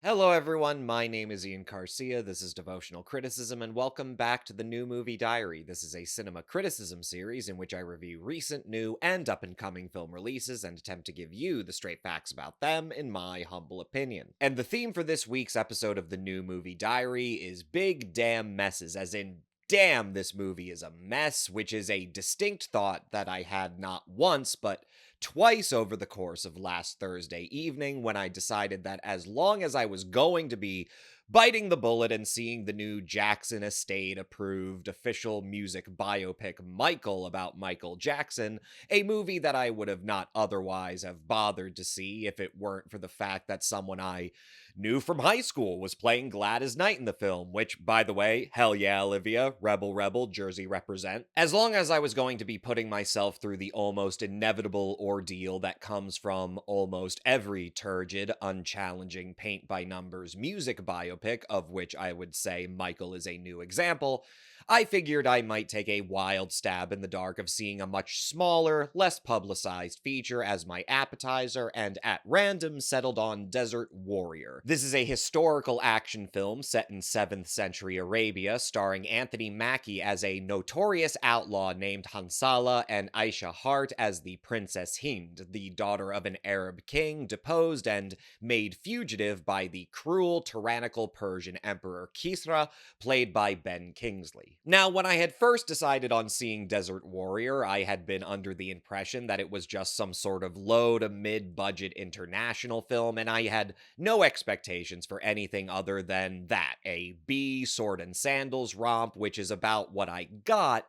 Hello, everyone. My name is Ian Garcia. This is Devotional Criticism, and welcome back to the New Movie Diary. This is a cinema criticism series in which I review recent, new, and up and coming film releases and attempt to give you the straight facts about them, in my humble opinion. And the theme for this week's episode of the New Movie Diary is big damn messes, as in damn, this movie is a mess, which is a distinct thought that I had not once, but twice over the course of last Thursday evening when I decided that as long as I was going to be biting the bullet and seeing the new Jackson Estate approved official music biopic Michael about Michael Jackson, a movie that I would have not otherwise have bothered to see if it weren't for the fact that someone I knew from high school was playing Gladys Knight in the film, which, by the way, hell yeah, Olivia, Rebel Rebel, Jersey represent. As long as I was going to be putting myself through the almost inevitable ordeal that comes from almost every turgid, unchallenging paint-by-numbers music biopic, of which I would say Michael is a new example, I figured I might take a wild stab in the dark of seeing a much smaller, less publicized feature as my appetizer, and at random settled on Desert Warrior. This is a historical action film set in 7th century Arabia, starring Anthony Mackie as a notorious outlaw named Hansala and Aisha Hart as the Princess Hind, the daughter of an Arab king deposed and made fugitive by the cruel, tyrannical Persian Emperor Kisra, played by Ben Kingsley. Now, when I had first decided on seeing Desert Warrior, I had been under the impression that it was just some sort of low to mid-budget international film, and I had no expectations for anything other than that, a B sword and sandals romp, which is about what I got,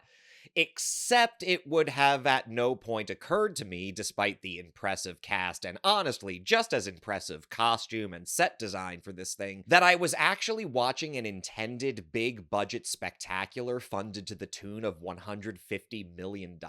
except it would have at no point occurred to me, despite the impressive cast and honestly just as impressive costume and set design for this thing, that I was actually watching an intended big budget spectacular funded to the tune of $150 million.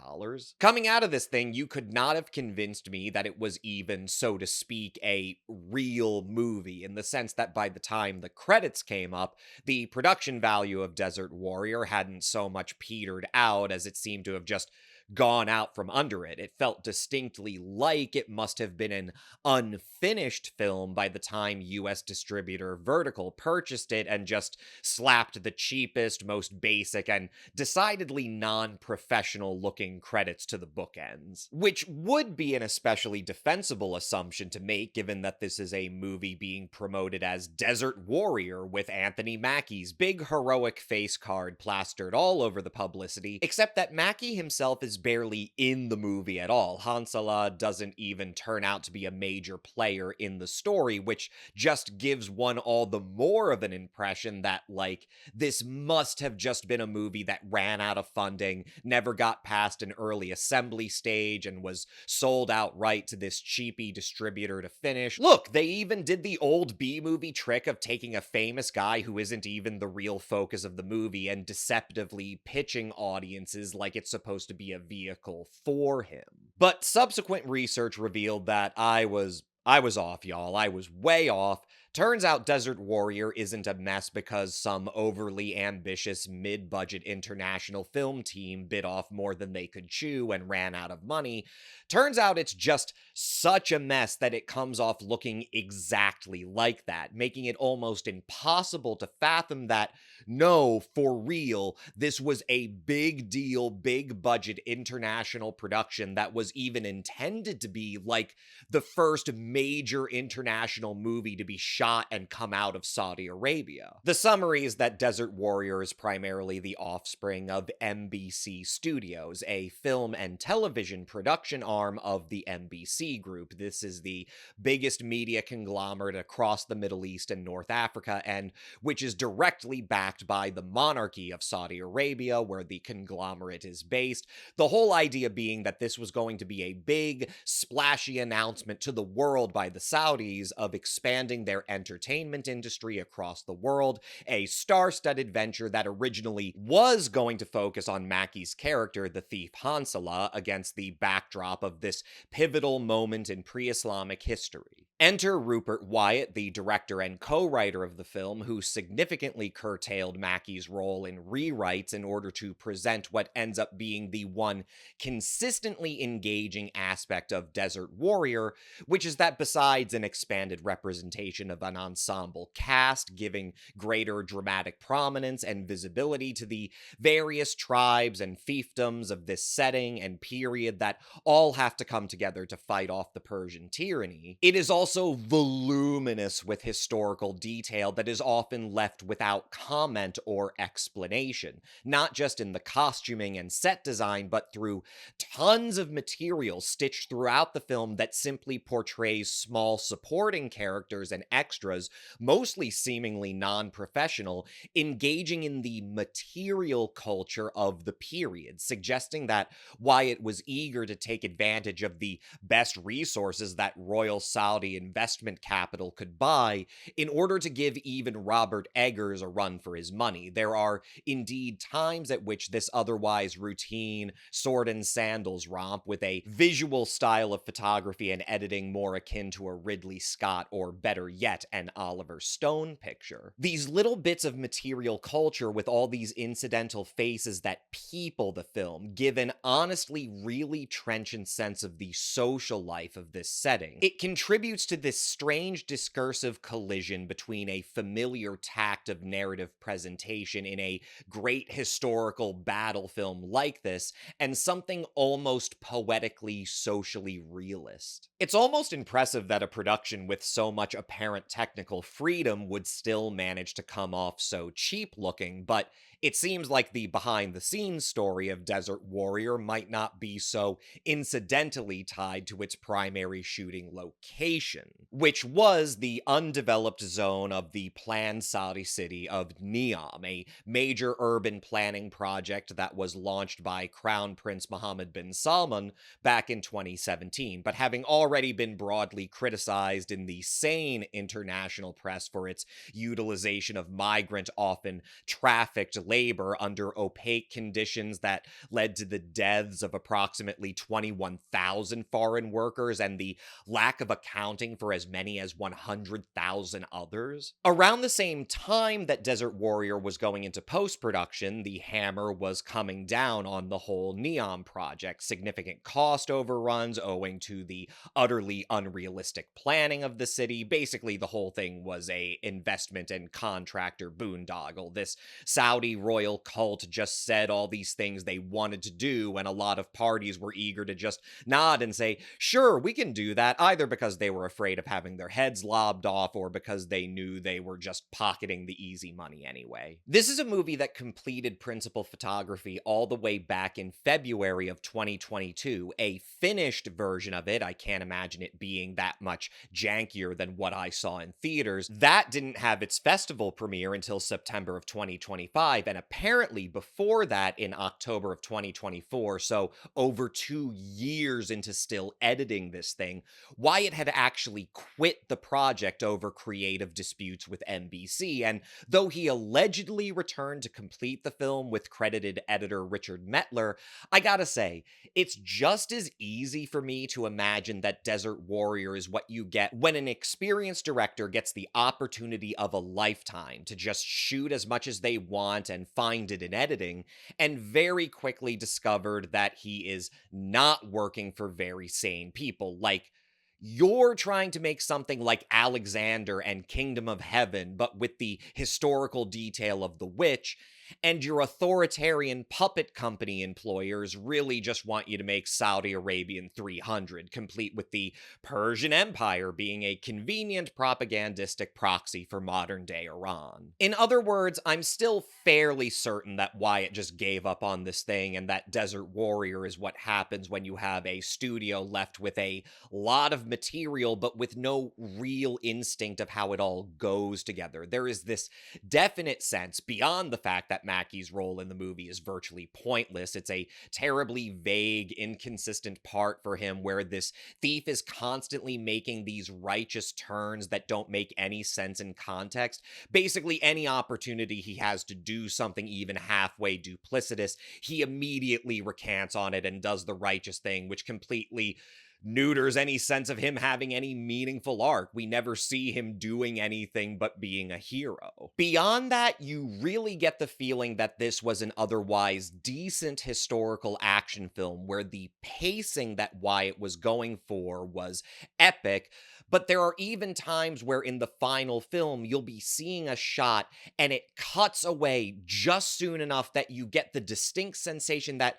Coming out of this thing, you could not have convinced me that it was even, so to speak, a real movie, in the sense that by the time the credits came up, the production value of Desert Warrior hadn't so much petered out as it seemed to have just gone out from under it. It felt distinctly like it must have been an unfinished film by the time US distributor Vertical purchased it and just slapped the cheapest, most basic, and decidedly non-professional looking credits to the bookends. Which would be an especially defensible assumption to make, given that this is a movie being promoted as Desert Warrior with Anthony Mackie's big heroic face card plastered all over the publicity, except that Mackie himself is barely in the movie at all. Hansala doesn't even turn out to be a major player in the story, which just gives one all the more of an impression that, like, this must have just been a movie that ran out of funding, never got past an early assembly stage, and was sold outright to this cheapy distributor to finish. Look, they even did the old B-movie trick of taking a famous guy who isn't even the real focus of the movie and deceptively pitching audiences like it's supposed to be a vehicle for him. But subsequent research revealed that I was off, y'all. I was way off. Turns out Desert Warrior isn't a mess because some overly ambitious mid-budget international film team bit off more than they could chew and ran out of money. Turns out it's just such a mess that it comes off looking exactly like that, making it almost impossible to fathom that, no, for real, this was a big deal, big budget international production that was even intended to be like the first major international movie to be shot and come out of Saudi Arabia. The summary is that Desert Warrior is primarily the offspring of MBC Studios, a film and television production arm of the MBC Group. This is the biggest media conglomerate across the Middle East and North Africa, and which is directly backed by the monarchy of Saudi Arabia, where the conglomerate is based. The whole idea being that this was going to be a big, splashy announcement to the world by the Saudis of expanding their entertainment industry across the world, a star-studded venture that originally was going to focus on Mackie's character, the thief Hansala, against the backdrop of this pivotal moment in pre-Islamic history. Enter Rupert Wyatt, the director and co-writer of the film, who significantly curtailed Mackey's role in rewrites in order to present what ends up being the one consistently engaging aspect of Desert Warrior, which is that besides an expanded representation of an ensemble cast, giving greater dramatic prominence and visibility to the various tribes and fiefdoms of this setting and period that all have to come together to fight off the Persian tyranny, it is also voluminous with historical detail that is often left without comment or explanation, not just in the costuming and set design, but through tons of material stitched throughout the film that simply portrays small supporting characters and extras, mostly seemingly non-professional, engaging in the material culture of the period, suggesting that Wyatt was eager to take advantage of the best resources that Royal Saudi investment capital could buy in order to give even Robert Eggers a run for his money. There are indeed times at which this otherwise routine sword and sandals romp with a visual style of photography and editing more akin to a Ridley Scott or better yet, an Oliver Stone picture. These little bits of material culture with all these incidental faces that people the film give an honestly really trenchant sense of the social life of this setting. It contributes to this strange discursive collision between a familiar tact of narrative presentation in a great historical battle film like this and something almost poetically socially realist. It's almost impressive that a production with so much apparent technical freedom would still manage to come off so cheap looking, but it seems like the behind-the-scenes story of Desert Warrior might not be so incidentally tied to its primary shooting location, which was the undeveloped zone of the planned Saudi city of Neom, a major urban planning project that was launched by Crown Prince Mohammed bin Salman back in 2017, but having already been broadly criticized in the sane international press for its utilization of migrant, often trafficked labor under opaque conditions that led to the deaths of approximately 21,000 foreign workers and the lack of accounting for as many as 100,000 others. Around the same time that Desert Warrior was going into post-production, the hammer was coming down on the whole Neom project. Significant cost overruns owing to the utterly unrealistic planning of the city. Basically, the whole thing was a investment and contractor boondoggle. This Saudi royal cult just said all these things they wanted to do, and a lot of parties were eager to just nod and say, sure, we can do that, either because they were afraid of having their heads lobbed off or because they knew they were just pocketing the easy money anyway. This is a movie that completed principal photography all the way back in February of 2022. A finished version of it, I can't imagine it being that much jankier than what I saw in theaters, that didn't have its festival premiere until September of 2025, and apparently before that in October of 2024, so over 2 years into still editing this thing, Wyatt had actually quit the project over creative disputes with NBC, and though he allegedly returned to complete the film with credited editor Richard Metler, I gotta say, it's just as easy for me to imagine that Desert Warrior is what you get when an experienced director gets the opportunity of a lifetime to just shoot as much as they want and find it in editing, and very quickly discovered that he is not working for very sane people. Like, you're trying to make something like Alexander and Kingdom of Heaven, but with the historical detail of The Witch, and your authoritarian puppet company employers really just want you to make Saudi Arabian 300, complete with the Persian Empire being a convenient propagandistic proxy for modern-day Iran. In other words, I'm still fairly certain that Wyatt just gave up on this thing and that Desert Warrior is what happens when you have a studio left with a lot of material but with no real instinct of how it all goes together. There is this definite sense, beyond the fact that Mackey's role in the movie is virtually pointless. It's a terribly vague, inconsistent part for him where this thief is constantly making these righteous turns that don't make any sense in context. Basically, any opportunity he has to do something even halfway duplicitous, he immediately recants on it and does the righteous thing, which completely neuters any sense of him having any meaningful arc. We never see him doing anything but being a hero. Beyond that, you really get the feeling that this was an otherwise decent historical action film where the pacing that Wyatt was going for was epic, but there are even times where in the final film, you'll be seeing a shot and it cuts away just soon enough that you get the distinct sensation that,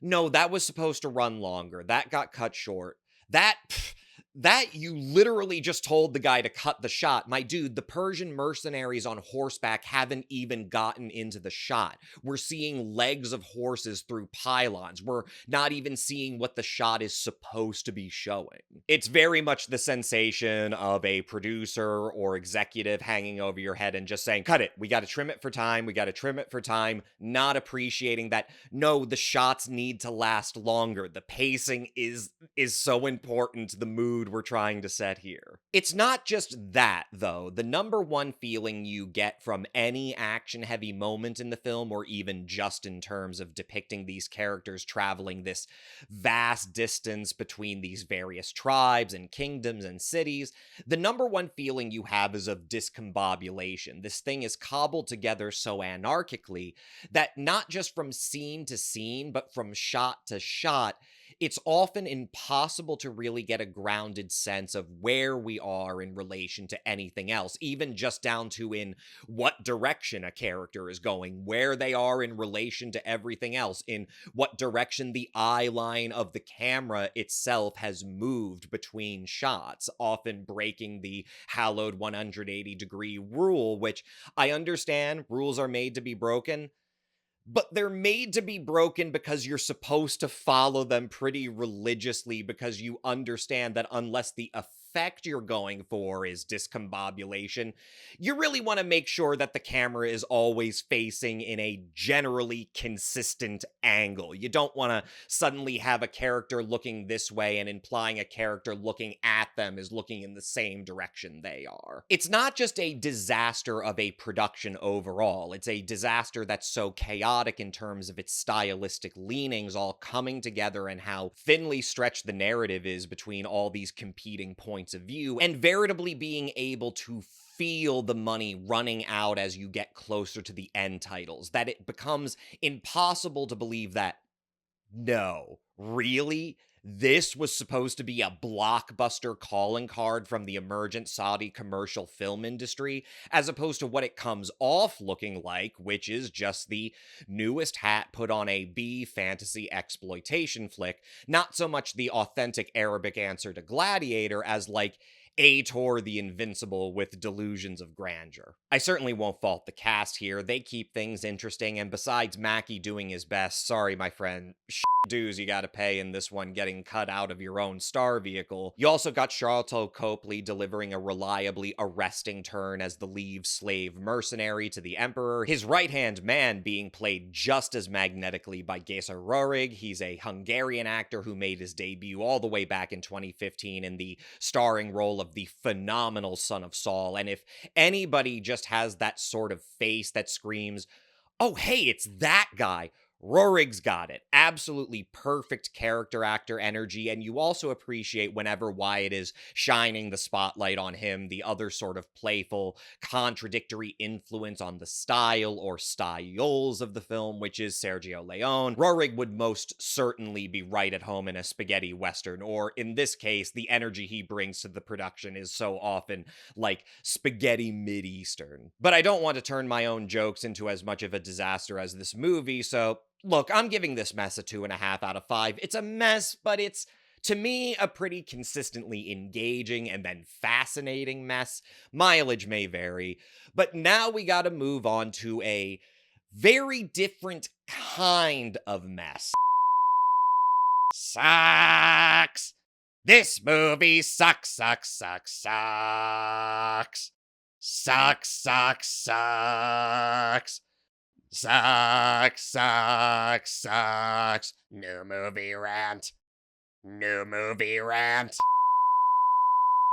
no, that was supposed to run longer. That got cut short. That that you literally just told the guy to cut the shot. My dude, the Persian mercenaries on horseback haven't even gotten into the shot. We're seeing legs of horses through pylons. We're not even seeing what the shot is supposed to be showing. It's very much the sensation of a producer or executive hanging over your head and just saying, cut it. We got to trim it for time. We got to trim it for time. Not appreciating that, no, the shots need to last longer. The pacing is so important to the mood we're trying to set here. It's not just that, though. The number one feeling you get from any action-heavy moment in the film, or even just in terms of depicting these characters traveling this vast distance between these various tribes and kingdoms and cities, the number one feeling you have is of discombobulation. This thing is cobbled together so anarchically that not just from scene to scene, but from shot to shot, it's often impossible to really get a grounded sense of where we are in relation to anything else, even just down to in what direction a character is going, where they are in relation to everything else, in what direction the eye line of the camera itself has moved between shots, often breaking the hallowed 180-degree rule, which I understand rules are made to be broken, but they're made to be broken because you're supposed to follow them pretty religiously, because you understand that unless the effect you're going for is discombobulation, you really want to make sure that the camera is always facing in a generally consistent angle. You don't want to suddenly have a character looking this way and implying a character looking at them is looking in the same direction they are. It's not just a disaster of a production overall, it's a disaster that's so chaotic in terms of its stylistic leanings all coming together and how thinly stretched the narrative is between all these competing points of view, and veritably being able to feel the money running out as you get closer to the end titles, that it becomes impossible to believe that, no, really? This was supposed to be a blockbuster calling card from the emergent Saudi commercial film industry, as opposed to what it comes off looking like, which is just the newest hat put on a B fantasy exploitation flick, not so much the authentic Arabic answer to Gladiator as like Ator the Invincible with delusions of grandeur. I certainly won't fault the cast here. They keep things interesting, and besides Mackie doing his best, sorry my friend, dues you gotta pay in this one getting cut out of your own star vehicle. You also got Charlton Copley delivering a reliably arresting turn as the Leave slave mercenary to the Emperor, his right-hand man being played just as magnetically by Gesa Rohrig. He's a Hungarian actor who made his debut all the way back in 2015 in the starring role of the phenomenal Son of Saul, and if anybody just has that sort of face that screams, oh hey, it's that guy, Rohrig's got it. Absolutely perfect character actor energy, and you also appreciate whenever Wyatt is shining the spotlight on him, the other sort of playful, contradictory influence on the style or styles of the film, which is Sergio Leone. Rohrig would most certainly be right at home in a spaghetti western, or in this case, the energy he brings to the production is so often like spaghetti mid-eastern. But I don't want to turn my own jokes into as much of a disaster as this movie, so look, I'm giving this mess a 2.5 out of 5. It's a mess, but it's, to me, a pretty consistently engaging and then fascinating mess. Mileage may vary, but now we gotta move on to a very different kind of mess. Sucks! This movie sucks, sucks, sucks, sucks. Sucks, sucks, sucks. Sucks, sucks, sucks. New movie rant. New movie rant.